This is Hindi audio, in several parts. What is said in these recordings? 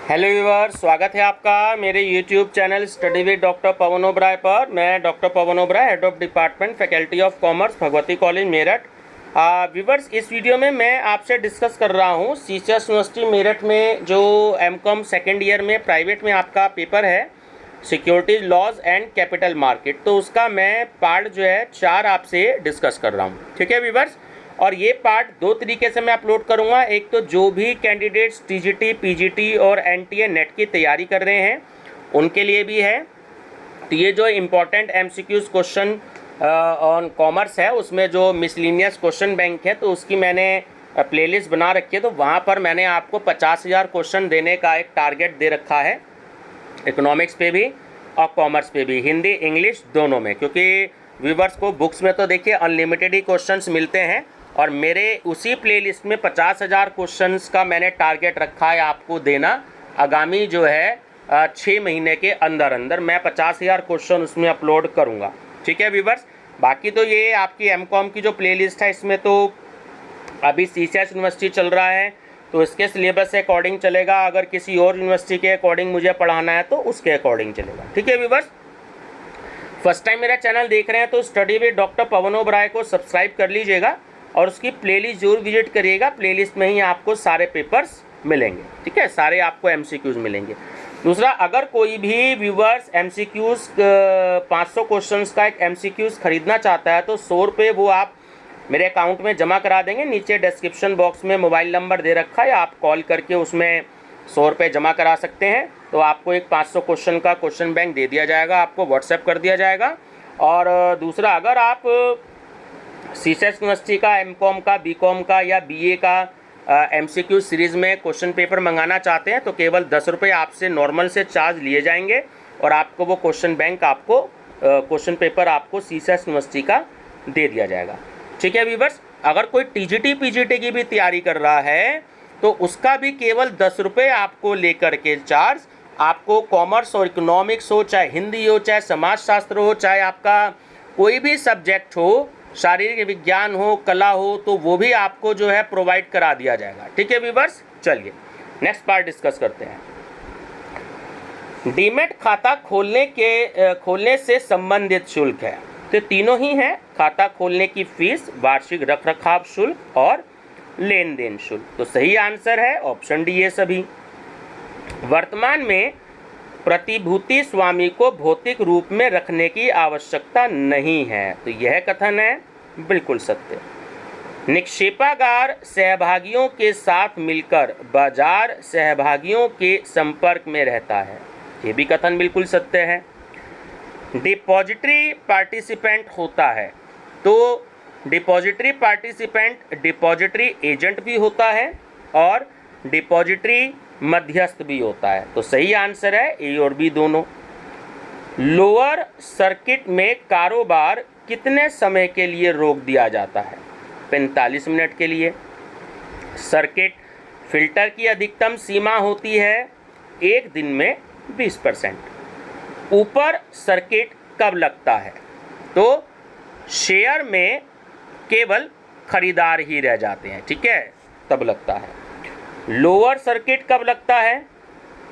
हेलो व्यूअर, स्वागत है आपका मेरे YouTube channel study with doctor Pavan Oberoi पर। मैं doctor Pavan Oberoi, head of department faculty of commerce, Bhagwati college Meerut. Viewers, इस वीडियो में मैं आपसे डिस्कस कर रहा हूँ सीसीएस यूनिवर्सिटी मेरठ में जो एमकॉम सेकेंड ईयर में प्राइवेट में आपका पेपर है securities laws and capital market. तो उसका मैं पार्ट जो है 4 आपसे डिस्कस कर रहा हूँ। ठीक है व्यूअर्स, और ये पार्ट 2 तरीके से मैं अपलोड करूंगा। एक तो जो भी कैंडिडेट्स टीजीटी, पीजीटी और एनटीए नेट की तैयारी कर रहे हैं उनके लिए भी है। तो ये जो important MCQs question on commerce है उसमें जो मिसलिनियस क्वेश्चन बैंक है तो उसकी मैंने प्लेलिस्ट बना रखी है। तो वहाँ पर मैंने आपको 50,000 क्वेश्चन देने का एक टारगेट दे रखा है, इकोनॉमिक्स पे भी और कॉमर्स पे भी, हिंदी इंग्लिश दोनों में। क्योंकि व्यूवर्स को बुक्स में तो देखिए अनलिमिटेड ही क्वेश्चंस मिलते हैं और मेरे उसी प्लेलिस्ट में 50,000 क्वेश्चंस का मैंने टारगेट रखा है आपको देना। आगामी जो है 6 महीने के अंदर अंदर मैं 50,000 क्वेश्चन उसमें अपलोड करूंगा। ठीक है व्यूवर्स, बाकी तो ये आपकी एमकॉम की जो प्लेलिस्ट है इसमें तो अभी सीसीएस यूनिवर्सिटी चल रहा है तो इसके सिलेबस के अकॉर्डिंग चलेगा। अगर किसी और यूनिवर्सिटी के अकॉर्डिंग मुझे पढ़ाना है तो उसके अकॉर्डिंग चलेगा। ठीक है व्यूवर्स, फर्स्ट टाइम मेरा चैनल देख रहे हैं तो study with doctor Pavan Oberoi को सब्सक्राइब कर लीजिएगा और उसकी प्लेलिस्ट जरूर विजिट करिएगा। प्लेलिस्ट में ही आपको सारे पेपर्स मिलेंगे। ठीक है, सारे आपको एमसीक्यूज मिलेंगे। दूसरा, अगर कोई भी व्यूवर्स एमसीक्यूज 500 क्वेश्चंस का एक एमसीक्यूज खरीदना चाहता है तो 100 रुपये वो आप मेरे अकाउंट में जमा करा देंगे। नीचे डिस्क्रिप्शन बॉक्स में मोबाइल नंबर दे रखा है, आप कॉल करके उसमें 100 रुपये जमा करा सकते हैं। तो आपको एक 500 क्वेश्चन का क्वेश्चन बैंक दे दिया जाएगा, आपको व्हाट्सएप कर दिया जाएगा। और दूसरा, अगर आप सीसीएस यूनिवर्सिटी का एमकॉम का, बीकॉम का या बीए का एमसीक्यू सीरीज़ में क्वेश्चन पेपर मंगाना चाहते हैं तो केवल 10 रुपये आपसे नॉर्मल से चार्ज लिए जाएंगे और आपको वो क्वेश्चन बैंक आपको क्वेश्चन पेपर आपको सीसीएस यूनिवर्सिटी का दे दिया जाएगा। ठीक है व्यूवर्स, अगर कोई टीजीटी पीजीटी की भी तैयारी कर रहा है तो उसका भी केवल 10 रुपये आपको लेकर के चार्ज, आपको कॉमर्स और इकोनॉमिक्स हो, चाहे हिंदी हो, चाहे समाजशास्त्र हो, चाहे आपका कोई भी सब्जेक्ट हो, शारीरिक विज्ञान हो, कला हो, तो वो भी आपको जो है प्रोवाइड करा दिया जाएगा। ठीक है व्यूवर्स, चलिए नेक्स्ट पार्ट डिस्कस करते हैं। डीमैट खाता खोलने से संबंधित शुल्क है। तो तीनों ही हैं, खाता खोलने की फीस, वार्षिक रखरखाव शुल्क और लेन देन शुल्क। तो सही आंसर है ऑप्शन डी ये सभी। वर्तमान में प्रतिभूति स्वामी को भौतिक रूप में रखने की आवश्यकता नहीं है। तो यह कथन है बिल्कुल सत्य। निक्षेपागार सहभागियों के साथ मिलकर बाजार सहभागियों के संपर्क में रहता है। यह भी कथन बिल्कुल सत्य है। डिपॉजिटरी पार्टिसिपेंट होता है तो डिपॉजिटरी पार्टिसिपेंट डिपॉजिटरी एजेंट भी होता है और डिपॉजिटरी मध्यस्थ भी होता है। तो सही आंसर है ए और बी दोनों। लोअर सर्किट में कारोबार कितने समय के लिए रोक दिया जाता है? 45 मिनट के लिए। सर्किट फिल्टर की अधिकतम सीमा होती है 1 दिन में 20%। ऊपर सर्किट कब लगता है? तो शेयर में केवल खरीदार ही रह जाते हैं, ठीक है, तब लगता है। लोअर सर्किट कब लगता है?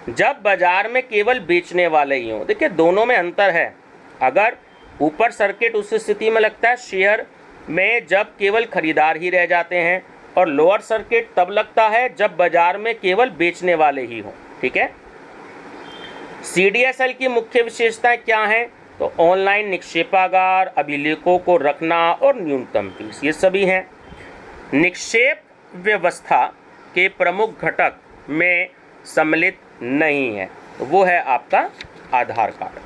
जब बाजार में केवल बेचने वाले ही हों। देखिए दोनों में अंतर है। अगर ऊपर सर्किट उस स्थिति में लगता है शेयर में जब केवल खरीदार ही रह जाते हैं, और लोअर सर्किट तब लगता है जब बाजार में केवल बेचने वाले ही हों। ठीक है। सीडीएसएल की मुख्य विशेषताएं क्या हैं? तो ऑनलाइन निक्षेपागार, अभिलेखों को रखना और न्यूनतम फीस, ये सभी हैं। निक्षेप व्यवस्था के प्रमुख घटक में सम्मिलित नहीं है, तो वो है आपका आधार कार्ड।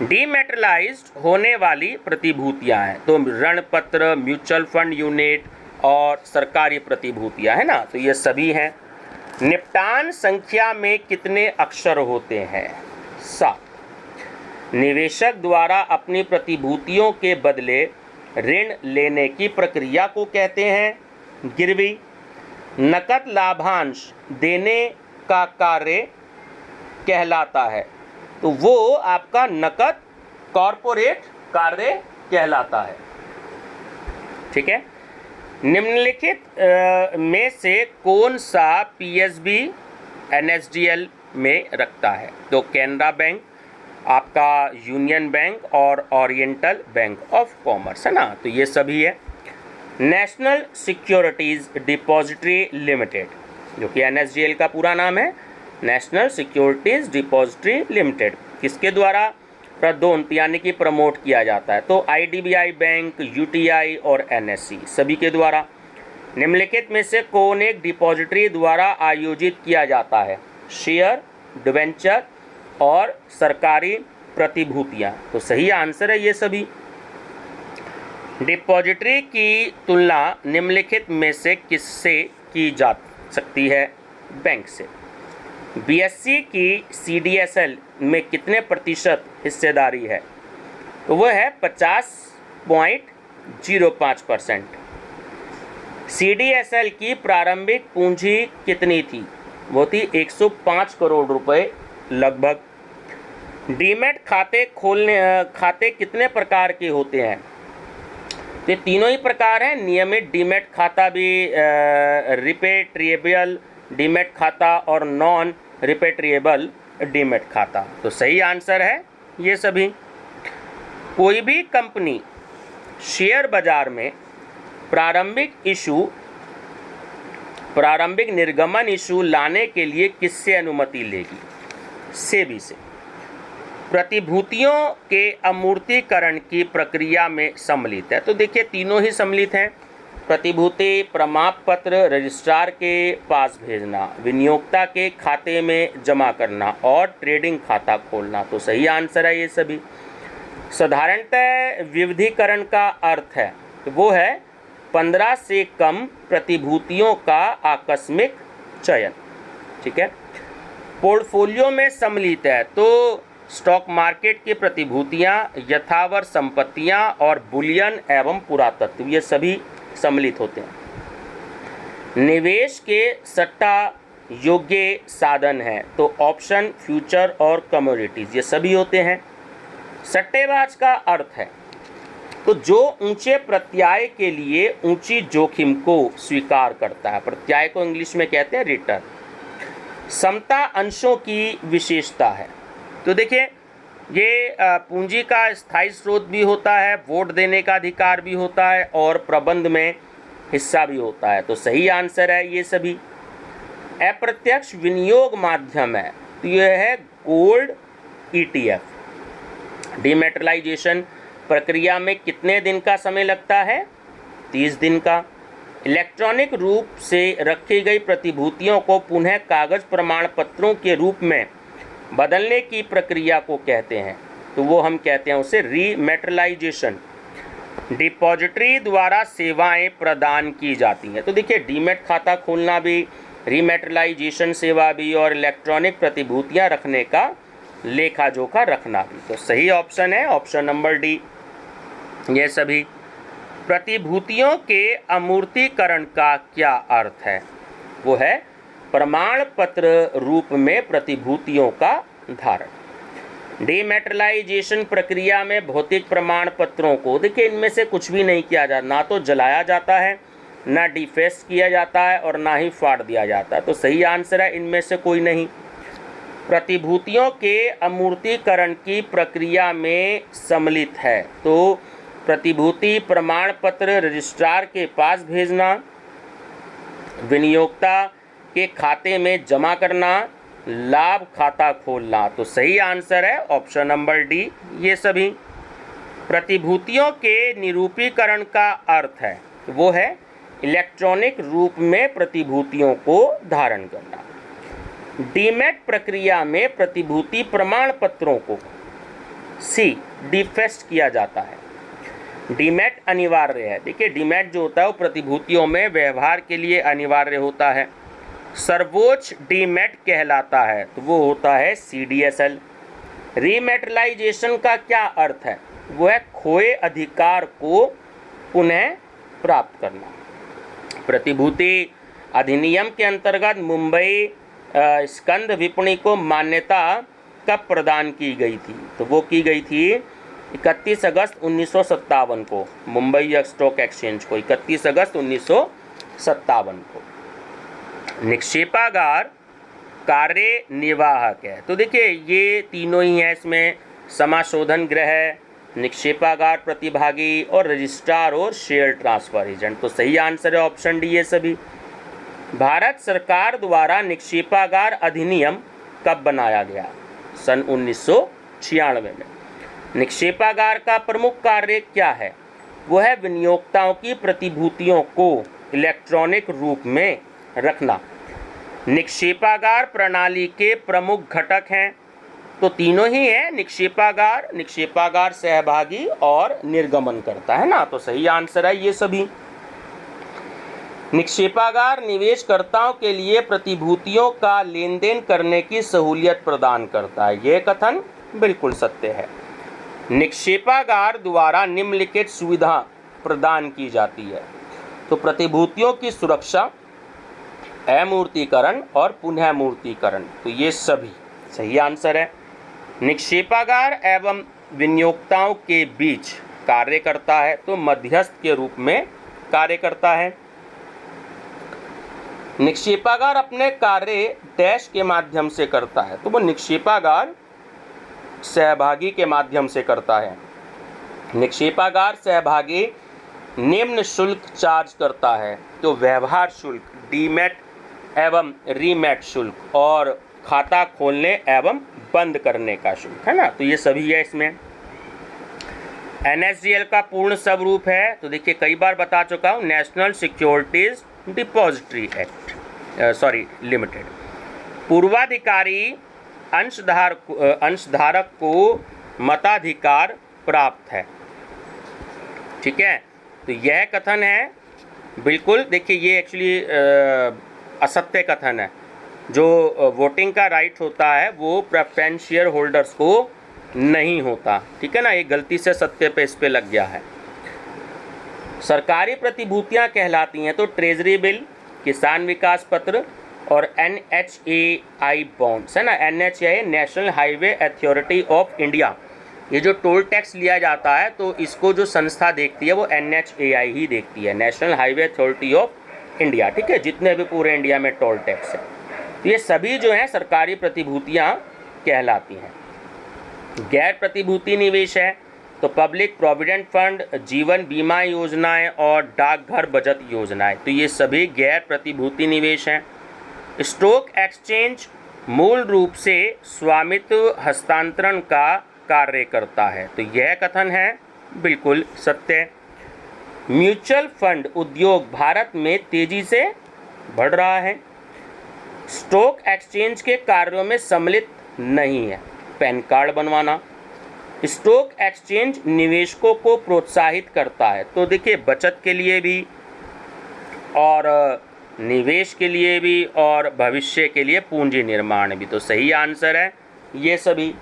डीमैटेरियलाइज्ड होने वाली प्रतिभूतियां हैं तो ऋण पत्र, म्यूचुअल फंड यूनिट और सरकारी प्रतिभूतियां है ना, तो ये सभी हैं। निपटान संख्या में कितने अक्षर होते हैं? 7। निवेशक द्वारा अपनी प्रतिभूतियों के बदले ऋण लेने की प्रक्रिया को कहते हैं गिरवी। नकद लाभांश देने का कार्य कहलाता है तो वो आपका नकद कॉर्पोरेट कार्य कहलाता है। ठीक है। निम्नलिखित में से कौन सा पीएसबी NSDL में रखता है। तो कैनरा बैंक, आपका यूनियन बैंक और ओरिएंटल बैंक ऑफ कॉमर्स, है ना। तो ये सभी है। नेशनल सिक्योरिटीज़ डिपॉजिटरी लिमिटेड, जो कि NSDL का पूरा नाम है, नेशनल सिक्योरिटीज़ डिपॉजिटरी लिमिटेड, किसके द्वारा प्रोद्योगिकी यानी कि प्रमोट किया जाता है? तो IDBI बैंक, UTI और NSE सभी के द्वारा। निम्नलिखित में से कौन एक डिपॉजिटरी द्वारा आयोजित किया जाता है? शेयर, डिवेंचर और सरकारी प्रतिभूतियाँ। तो सही आंसर है ये सभी। डिपॉजिटरी की तुलना निम्नलिखित में से किससे की जा सकती है? बैंक से। BSE की CDSL में कितने प्रतिशत हिस्सेदारी है? तो वह है 50.05%। CDSL की प्रारंभिक पूंजी कितनी थी? वो थी 105 करोड़ रुपए लगभग। डीमैट खाते कितने प्रकार के होते हैं? तो तीनों ही प्रकार हैं। नियमित डीमैट खाता भी, रिपेट्रिएबल डीमैट खाता और नॉन रिपेट्रिएबल डीमैट खाता। तो सही आंसर है ये सभी। कोई भी कंपनी शेयर बाजार में प्रारंभिक निर्गमन इशू लाने के लिए किससे अनुमति लेगी? सेबी से। प्रतिभूतियों के अमूर्तीकरण की प्रक्रिया में सम्मिलित है। तो देखिए तीनों ही सम्मिलित हैं। प्रतिभूति प्रमाण पत्र रजिस्ट्रार के पास भेजना, विनियोक्ता के खाते में जमा करना और ट्रेडिंग खाता खोलना। तो सही आंसर है ये सभी। साधारणतः विविधीकरण का अर्थ है, वो है 15 से कम प्रतिभूतियों का आकस्मिक चयन। ठीक है। पोर्टफोलियो में सम्मिलित है तो स्टॉक मार्केट की प्रतिभूतियां, यथावर्त संपत्तियां और बुलियन एवं पुरातत्व, ये सभी सम्मिलित होते हैं। निवेश के सट्टा योग्य साधन है तो ऑप्शन, फ्यूचर और कमोडिटीज, ये सभी होते हैं। सट्टेबाज का अर्थ है तो जो ऊंचे प्रत्याय के लिए ऊंची जोखिम को स्वीकार करता है। प्रत्याय को इंग्लिश में कहते हैं रिटर्न। समता अंशों की विशेषता है। तो देखिए ये पूंजी का स्थायी स्रोत भी होता है, वोट देने का अधिकार भी होता है और प्रबंध में हिस्सा भी होता है। तो सही आंसर है ये सभी। अप्रत्यक्ष विनियोग माध्यम है तो यह है गोल्ड ETF। डिमेटलाइजेशन प्रक्रिया में कितने दिन का समय लगता है? 30 दिन का। इलेक्ट्रॉनिक रूप से रखी गई प्रतिभूतियों को पुनः कागज प्रमाण पत्रों के रूप में बदलने की प्रक्रिया को कहते हैं तो वो हम कहते हैं उसे रीमेटलाइजेशन। डिपॉजिटरी द्वारा सेवाएं प्रदान की जाती हैं। तो देखिए डीमैट खाता खोलना भी, रीमेटलाइजेशन सेवा भी और इलेक्ट्रॉनिक प्रतिभूतियां रखने का लेखा जोखा रखना भी। तो सही ऑप्शन है ऑप्शन नंबर डी, ये सभी। प्रतिभूतियों के अमूर्तीकरण का क्या अर्थ है? वो है प्रमाण पत्र रूप में प्रतिभूतियों का धारण। डीमेटलाइजेशन प्रक्रिया में भौतिक प्रमाण पत्रों को, देखिए इनमें से कुछ भी नहीं किया जाता, ना तो जलाया जाता है, ना डिफेस किया जाता है और ना ही फाड़ दिया जाता है। तो सही आंसर है इनमें से कोई नहीं। प्रतिभूतियों के अमूर्तीकरण की प्रक्रिया में सम्मिलित है तो प्रतिभूति प्रमाण पत्र रजिस्ट्रार के पास भेजना, विनियोक्ता के खाते में जमा करना, लाभ खाता खोलना। तो सही आंसर है ऑप्शन नंबर डी, ये सभी। प्रतिभूतियों के निरूपीकरण का अर्थ है वो है इलेक्ट्रॉनिक रूप में प्रतिभूतियों को धारण करना। डीमैट प्रक्रिया में प्रतिभूति प्रमाण पत्रों को सी डिफेस्ट किया जाता है। डीमैट अनिवार्य है। देखिए डीमैट जो होता है वो प्रतिभूतियों में व्यवहार के लिए अनिवार्य होता है। सर्वोच्च डीमैट कहलाता है तो वो होता है CDSL। रीमेटलाइजेशन का क्या अर्थ है? वो है खोए अधिकार को पुनः प्राप्त करना। प्रतिभूति अधिनियम के अंतर्गत मुंबई स्कंद विपणि को मान्यता कब प्रदान की गई थी? तो वो की गई थी 31 अगस्त 1957 को, मुंबई स्टॉक एक्सचेंज को 31 अगस्त 1957 को। निक्षेपागार कार्यनिर्वाहक है। तो देखिए ये तीनों ही हैं इसमें, समाशोधन गृह, निक्षेपागार प्रतिभागी और रजिस्ट्रार और शेयर ट्रांसफर एजेंट। तो सही आंसर है ऑप्शन डी ये सभी। भारत सरकार द्वारा निक्षेपागार अधिनियम कब बनाया गया? सन 1996 में। निक्षेपागार का प्रमुख कार्य क्या है? वो है विनियोक्ताओं की प्रतिभूतियों को इलेक्ट्रॉनिक रूप में रखना। निक्षेपागार प्रणाली के प्रमुख घटक हैं, तो तीनों ही हैं, निक्षेपागार सहभागी और निर्गमन करता है ना। तो सही आंसर है ये सभी। निक्षेपागार निवेशकर्ताओं के लिए प्रतिभूतियों का लेन देन करने की सहूलियत प्रदान करता है। यह कथन बिल्कुल सत्य है। निक्षेपागार द्वारा निम्नलिखित सुविधा प्रदान की जाती है। तो प्रतिभूतियों की सुरक्षा, अमूर्तीकरण और पुनः मूर्तीकरण। तो ये सभी सही आंसर है। निक्षेपागार एवं विनियोक्ताओं के बीच कार्य करता है, तो मध्यस्थ के रूप में कार्य करता है। निक्षेपागार अपने कार्य डैश के माध्यम से करता है, तो वो निक्षेपागार सहभागी के माध्यम से करता है। निक्षेपागार सहभागी निम्न शुल्क चार्ज करता है, तो व्यवहार शुल्क, डीमैट एवं रीमैट शुल्क और खाता खोलने एवं बंद करने का शुल्क, है ना। तो ये सभी है इसमें। NSDL का पूर्ण स्वरूप है, तो देखिए कई बार बता चुका हूँ, national securities depository act limited. पूर्वाधिकारी अंशधारक को मताधिकार प्राप्त है। ठीक है, तो यह कथन है बिल्कुल, देखिए ये एक्चुअली असत्य कथन है। जो वोटिंग का राइट होता है वो प्रेफरेंस शेयर होल्डर्स को नहीं होता। ठीक है ना, ये गलती से सत्य पे इस पे लग गया है। सरकारी प्रतिभूतियां कहलाती हैं तो ट्रेजरी बिल, किसान विकास पत्र और NHAI बॉन्ड्स, है ना। NHAI national highway authority of India, ये जो टोल टैक्स लिया जाता है तो इसको जो संस्था देखती है वो NHAI ही देखती है, national highway authority of India. ठीक है, जितने भी पूरे इंडिया में टोल टैक्स है, तो ये सभी जो हैं सरकारी प्रतिभूतियां कहलाती हैं। गैर प्रतिभूति निवेश है तो पब्लिक प्रोविडेंट फंड, जीवन बीमा योजनाएं और डाकघर बचत योजनाएं, तो ये सभी गैर प्रतिभूति निवेश हैं। स्टॉक एक्सचेंज मूल रूप से स्वामित्व हस्तांतरण का कार्य करता है, तो यह कथन है बिल्कुल सत्य। म्यूचुअल फंड उद्योग भारत में तेजी से बढ़ रहा है। स्टॉक एक्सचेंज के कार्यों में सम्मिलित नहीं है पैन कार्ड बनवाना। स्टॉक एक्सचेंज निवेशकों को प्रोत्साहित करता है, तो देखिए बचत के लिए भी और निवेश के लिए भी और भविष्य के लिए पूंजी निर्माण भी। तो सही आंसर है ये सभी।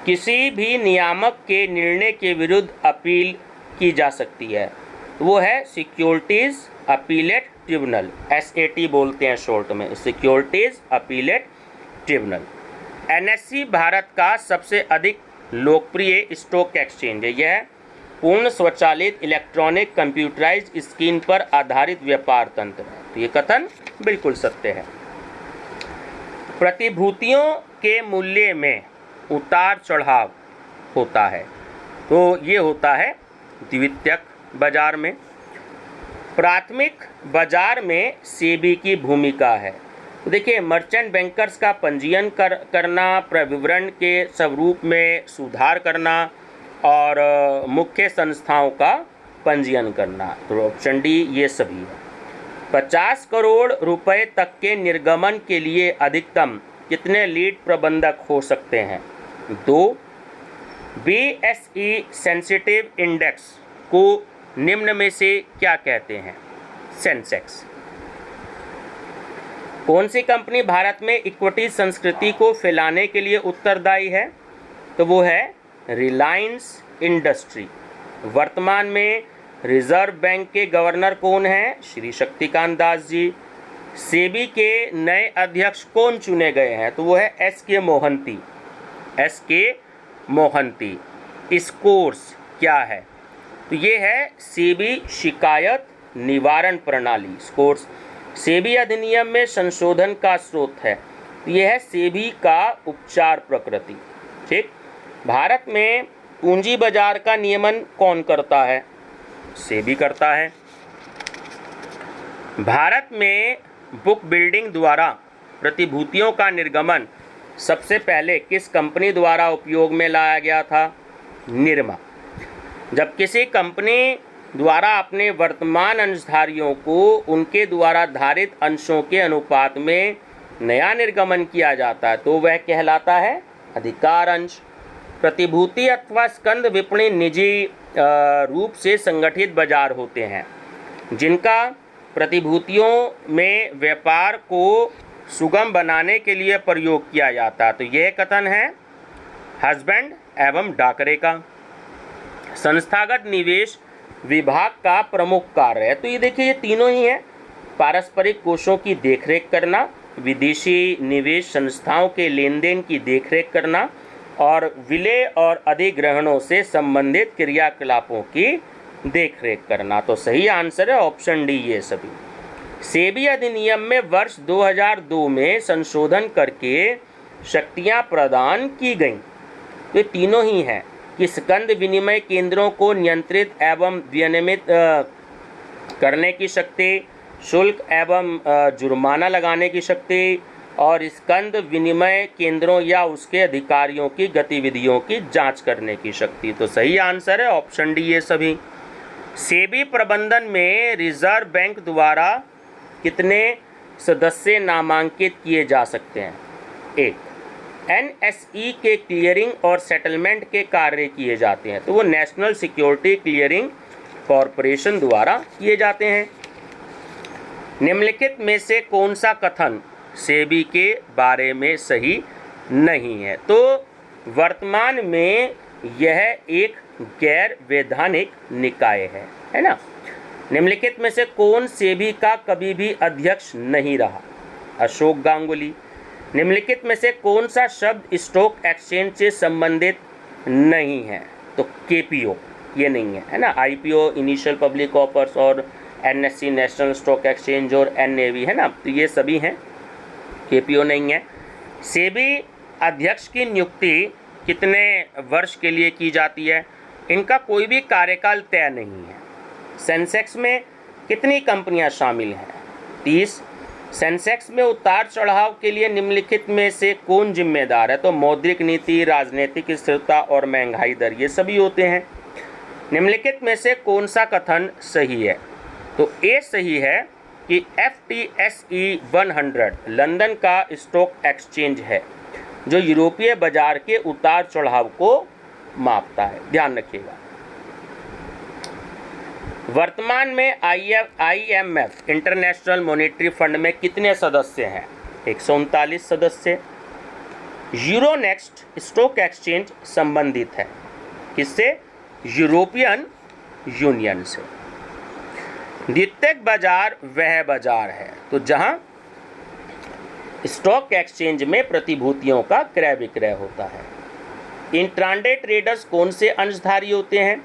किसी भी नियामक के निर्णय के विरुद्ध अपील की जा सकती है, वो है सिक्योरिटीज़ अपीलेट ट्रिब्यूनल, SAT बोलते हैं शॉर्ट में, securities appellate tribunal. NSE Bharat का सबसे अधिक लोकप्रिय स्टॉक एक्सचेंज है। यह पूर्ण स्वचालित इलेक्ट्रॉनिक कंप्यूटराइज्ड स्क्रीन पर आधारित व्यापार तंत्र है, तो ये कथन बिल्कुल सत्य है। प्रतिभूतियों के मूल्य में उतार चढ़ाव होता है, तो ये होता है द्वितीयक बाजार में। प्राथमिक बाजार में सेबी की भूमिका है, तो देखिए मर्चेंट बैंकर्स का पंजीयन करना, प्रविवरण के स्वरूप में सुधार करना और मुख्य संस्थाओं का पंजीयन करना। तो ऑप्शन डी ये सभी है। 50 करोड़ रुपए तक के निर्गमन के लिए अधिकतम कितने लीड प्रबंधक हो सकते हैं? 2। BSE सेंसिटिव इंडेक्स को निम्न में से क्या कहते हैं? सेंसेक्स। कौन सी कंपनी भारत में इक्विटी संस्कृति को फैलाने के लिए उत्तरदायी है? तो वो है रिलायंस इंडस्ट्री। वर्तमान में रिजर्व बैंक के गवर्नर कौन हैं? श्री शक्तिकांत दास जी। सेबी के नए अध्यक्ष कौन चुने गए हैं? तो वो है SK Mohanty. SK Mohanty. Scores क्या है? तो ये है सेबी शिकायत निवारण प्रणाली, स्कोर्स। सेबी अधिनियम में संशोधन का स्रोत है, यह है सेबी का उपचार प्रकृति। ठीक, भारत में पूंजी बाजार का नियमन कौन करता है? सेबी करता है। भारत में बुक बिल्डिंग द्वारा प्रतिभूतियों का निर्गमन सबसे पहले किस कंपनी द्वारा उपयोग में लाया गया था? निरमा। जब किसी कंपनी द्वारा अपने वर्तमान अंशधारियों को उनके द्वारा धारित अंशों के अनुपात में नया निर्गमन किया जाता है तो वह कहलाता है अधिकार अंश। प्रतिभूति अथवा स्कंद विपणी निजी रूप से संगठित बाजार होते हैं जिनका प्रतिभूतियों में व्यापार को सुगम बनाने के लिए प्रयोग किया जाता है। तो यह कथन है हस्बैंड एवं डाकरे का। संस्थागत निवेश विभाग का प्रमुख कार्य है। तो ये देखिए, ये तीनों ही हैं। पारस्परिक कोषों की देखरेख करना, विदेशी निवेश संस्थाओं के लेन देन की देखरेख करना और विलय और अधिग्रहणों से संबंधित क्रियाकलापों की देखरेख करना। तो सही आंसर है ऑप्शन डी, ये सभी। सेबी अधिनियम में वर्ष 2002 में संशोधन करके शक्तियां प्रदान की गईं। तो ये तीनों ही हैं कि स्कंद विनिमय केंद्रों को नियंत्रित एवं विनियमित करने की शक्ति, शुल्क एवं जुर्माना लगाने की शक्ति और स्कंद विनिमय केंद्रों या उसके अधिकारियों की गतिविधियों की जांच करने की शक्ति। तो सही आंसर है ऑप्शन डी, ये सभी। सेबी प्रबंधन में रिजर्व बैंक द्वारा कितने सदस्य नामांकित किए जा सकते हैं? एक, एनएसई के क्लियरिंग और सेटलमेंट के कार्य किए जाते हैं तो वो नेशनल सिक्योरिटी क्लियरिंग कॉरपोरेशन द्वारा किए जाते हैं। निम्नलिखित में से कौन सा कथन सेबी के बारे में सही नहीं है? तो वर्तमान में यह एक गैर वैधानिक निकाय है ना। निम्नलिखित में से कौन सेबी का कभी भी अध्यक्ष नहीं रहा? अशोक गांगुली। निम्नलिखित में से कौन सा शब्द स्टॉक एक्सचेंज से संबंधित नहीं है? तो केपीओ ये नहीं है ना। आईपीओ इनिशियल पब्लिक ऑफर्स और एनएससी नेशनल स्टॉक एक्सचेंज और एनएवी है ना, तो ये सभी हैं, केपीओ नहीं है। सेबी अध्यक्ष की नियुक्ति कितने वर्ष के लिए की जाती है? इनका कोई भी कार्यकाल तय नहीं है। सेंसेक्स में कितनी कंपनियां शामिल हैं? 30। सेंसेक्स में उतार चढ़ाव के लिए निम्नलिखित में से कौन जिम्मेदार है? तो मौद्रिक नीति, राजनीतिक स्थिरता और महंगाई दर, ये सभी होते हैं। निम्नलिखित में से कौन सा कथन सही है? तो ए सही है कि FTSE 100 लंदन का स्टॉक एक्सचेंज है जो यूरोपीय बाजार के उतार चढ़ाव को मापता है, ध्यान रखिएगा। वर्तमान में IMF इंटरनेशनल मॉनेटरी फंड में कितने सदस्य हैं? 139 सदस्य। यूरोनेक्स्ट स्टॉक एक्सचेंज संबंधित है किससे? यूरोपियन यूनियन से। द्वितीयक बाजार वह बाजार है तो जहां स्टॉक एक्सचेंज में प्रतिभूतियों का क्रय विक्रय होता है। इंट्राडे ट्रेडर्स कौन से अंशधारी होते हैं?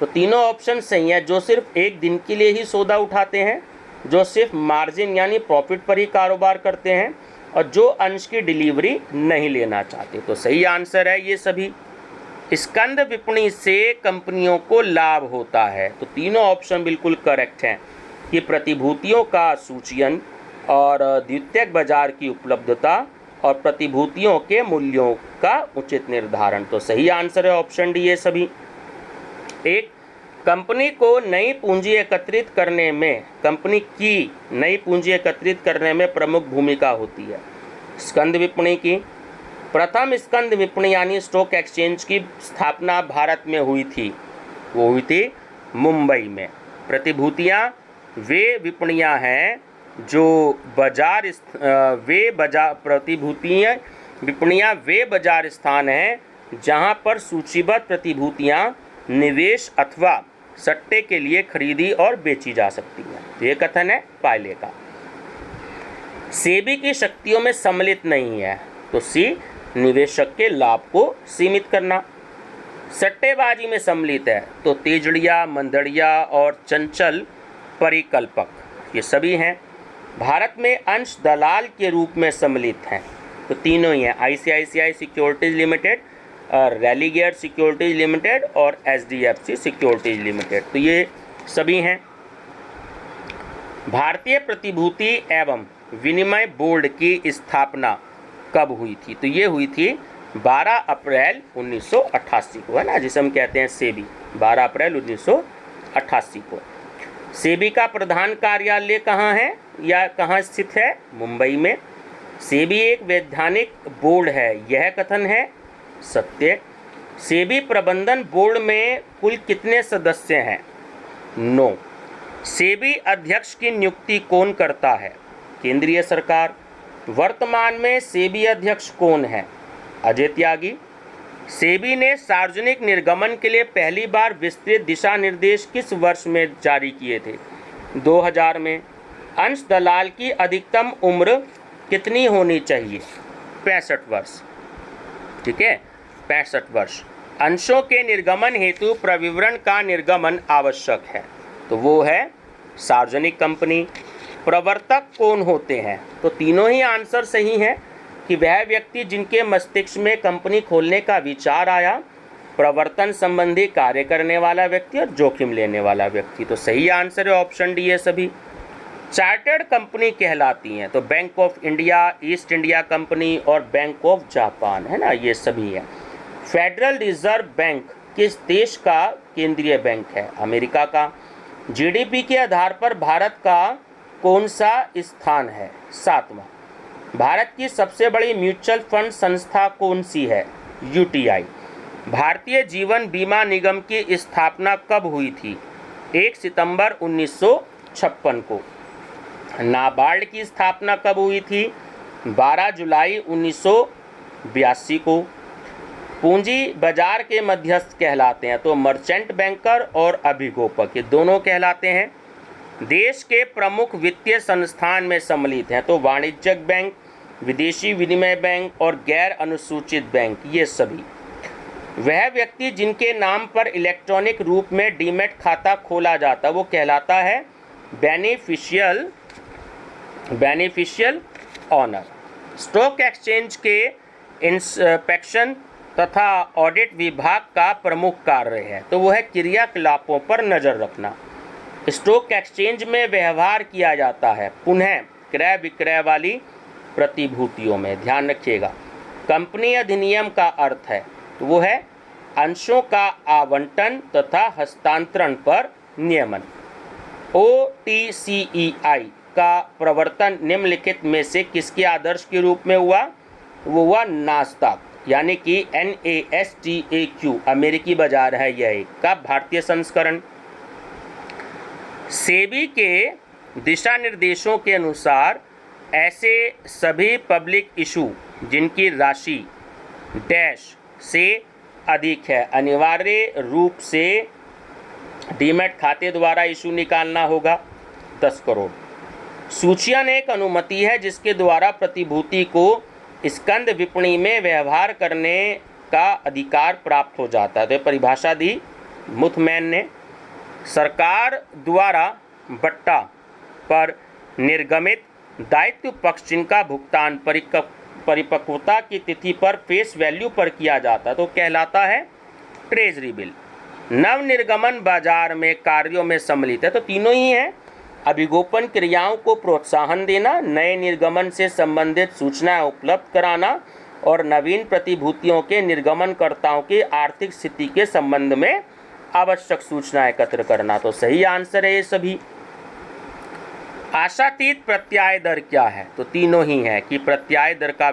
तो तीनों ऑप्शन सही हैं। जो सिर्फ एक दिन के लिए ही सौदा उठाते हैं, जो सिर्फ मार्जिन यानी प्रॉफिट पर ही कारोबार करते हैं और जो अंश की डिलीवरी नहीं लेना चाहते। तो सही आंसर है ये सभी। स्कंद विपणि से कंपनियों को लाभ होता है तो तीनों ऑप्शन बिल्कुल करेक्ट हैं कि प्रतिभूतियों का सूचीयन और द्वितीयक बाजार की उपलब्धता और प्रतिभूतियों के मूल्यों का उचित निर्धारण। तो सही आंसर है ऑप्शन डी, ये सभी। एक, कंपनी को नई पूंजी एकत्रित करने में, कंपनी की नई पूंजी एकत्रित करने में प्रमुख भूमिका होती है स्कंद विपणि की। प्रथम स्कंद विपणि यानी स्टॉक एक्सचेंज की स्थापना भारत में हुई थी, वो हुई थी मुंबई में। प्रतिभूतियाँ वे विपणियाँ हैं जो प्रतिभूतियाँ विपणियाँ वे बाजार स्थान हैं जहाँ पर सूचीबद्ध प्रतिभूतियाँ निवेश अथवा सट्टे के लिए खरीदी और बेची जा सकती हैं। ये कथन है पायले का। सेबी की शक्तियों में सम्मिलित नहीं है तो सी, निवेशक के लाभ को सीमित करना। सट्टेबाजी में सम्मिलित है तो तेजड़िया, मंदड़िया और चंचल परिकल्पक, ये सभी हैं। भारत में अंश दलाल के रूप में सम्मिलित हैं तो तीनों ही हैं, ICICI securities limited, Religare securities limited और HDFC सिक्योरिटीज़ लिमिटेड, तो ये सभी हैं। भारतीय प्रतिभूति एवं विनिमय बोर्ड की स्थापना कब हुई थी? तो ये हुई थी 12 अप्रैल 1988 को, है ना, जिसे हम कहते हैं सेबी, 12 अप्रैल 1988 को। सेबी का प्रधान कार्यालय कहाँ है या कहाँ स्थित है? मुंबई में। सेबी एक वैधानिक बोर्ड है, यह कथन है सत्य। सेबी प्रबंधन बोर्ड में कुल कितने सदस्य हैं? 9। सेबी अध्यक्ष की नियुक्ति कौन करता है? केंद्रीय सरकार। वर्तमान में सेबी अध्यक्ष कौन है? अजय त्यागी। सेबी ने सार्वजनिक निर्गमन के लिए पहली बार विस्तृत दिशा निर्देश किस वर्ष में जारी किए थे? 2000 में। अंश दलाल की अधिकतम उम्र कितनी होनी चाहिए? 65 वर्ष। ठीक है, 65 वर्ष। अंशों के निर्गमन हेतु प्रविवरण का निर्गमन आवश्यक है, तो वो है सार्वजनिक कंपनी। प्रवर्तक कौन होते हैं? तो तीनों ही आंसर सही हैं कि वह व्यक्ति जिनके मस्तिष्क में कंपनी खोलने का विचार आया, प्रवर्तन संबंधी कार्य करने वाला व्यक्ति और जोखिम लेने वाला व्यक्ति, तो सही आंसर है ऑप्शन डी है सभी। चार्टर्ड कंपनी कहलाती हैं तो bank of India, east India company और बैंक ऑफ जापान, है ना, ये सभी हैं। फेडरल रिजर्व बैंक किस देश का केंद्रीय बैंक है? अमेरिका का। जीडीपी के आधार पर भारत का कौन सा स्थान है? 7वां। भारत की सबसे बड़ी म्यूचुअल फंड संस्था कौन सी है? यूटीआई। भारतीय जीवन बीमा निगम की स्थापना कब हुई थी? 1 सितंबर 1956 को। नाबार्ड की स्थापना कब हुई थी? 12 जुलाई 1982 को। पूंजी बाजार के मध्यस्थ कहलाते हैं तो मर्चेंट बैंकर और अभिगोपक, ये दोनों कहलाते हैं। देश के प्रमुख वित्तीय संस्थान में सम्मिलित हैं तो वाणिज्यिक बैंक, विदेशी विनिमय बैंक और गैर अनुसूचित बैंक, ये सभी। वह व्यक्ति जिनके नाम पर इलेक्ट्रॉनिक रूप में डीमैट खाता खोला जाता वो कहलाता है बेनिफिशियल ऑनर। स्टॉक एक्सचेंज के इंस्पेक्शन तथा ऑडिट विभाग का प्रमुख कार्य है तो वो है क्रियाकलापों पर नज़र रखना। स्टॉक एक्सचेंज में व्यवहार किया जाता है पुनः क्रय विक्रय वाली प्रतिभूतियों में, ध्यान रखिएगा। कंपनी अधिनियम का अर्थ है तो वो है अंशों का आवंटन तथा हस्तांतरण पर नियमन। OTCEI का प्रवर्तन निम्नलिखित में से किसके आदर्श के रूप में हुआ? वो हुआ नास्दाक, यानी कि NASDAQ, अमेरिकी बाजार है यह एक का भारतीय संस्करण। सेबी के दिशा निर्देशों के अनुसार ऐसे सभी पब्लिक इशू जिनकी राशि डैश से अधिक है अनिवार्य रूप से डीमैट खाते द्वारा इशू निकालना होगा 10 करोड़। सूचीयन एक अनुमति है जिसके द्वारा प्रतिभूति को स्कंद विपणि में व्यवहार करने का अधिकार प्राप्त हो जाता है, तो परिभाषा दी मुथमैन ने। सरकार द्वारा बट्टा पर निर्गमित दायित्व पक्ष जिनका भुगतान परिपक्वता की तिथि पर फेस वैल्यू पर किया जाता है तो कहलाता है ट्रेजरी बिल। नव निर्गमन बाजार में कार्यों में सम्मिलित है तो तीनों ही हैं। अभिगोपन क्रियाओं को प्रोत्साहन देना, नए निर्गमन से संबंधित सूचनाएं उपलब्ध कराना और नवीन प्रतिभूतियों के निर्गमनकर्ताओं की आर्थिक स्थिति के संबंध में आवश्यक सूचना एकत्र करना, तो सही आंसर है ये सभी। आशातीत प्रत्याय दर क्या है? तो तीनों ही हैं कि प्रत्याय दर का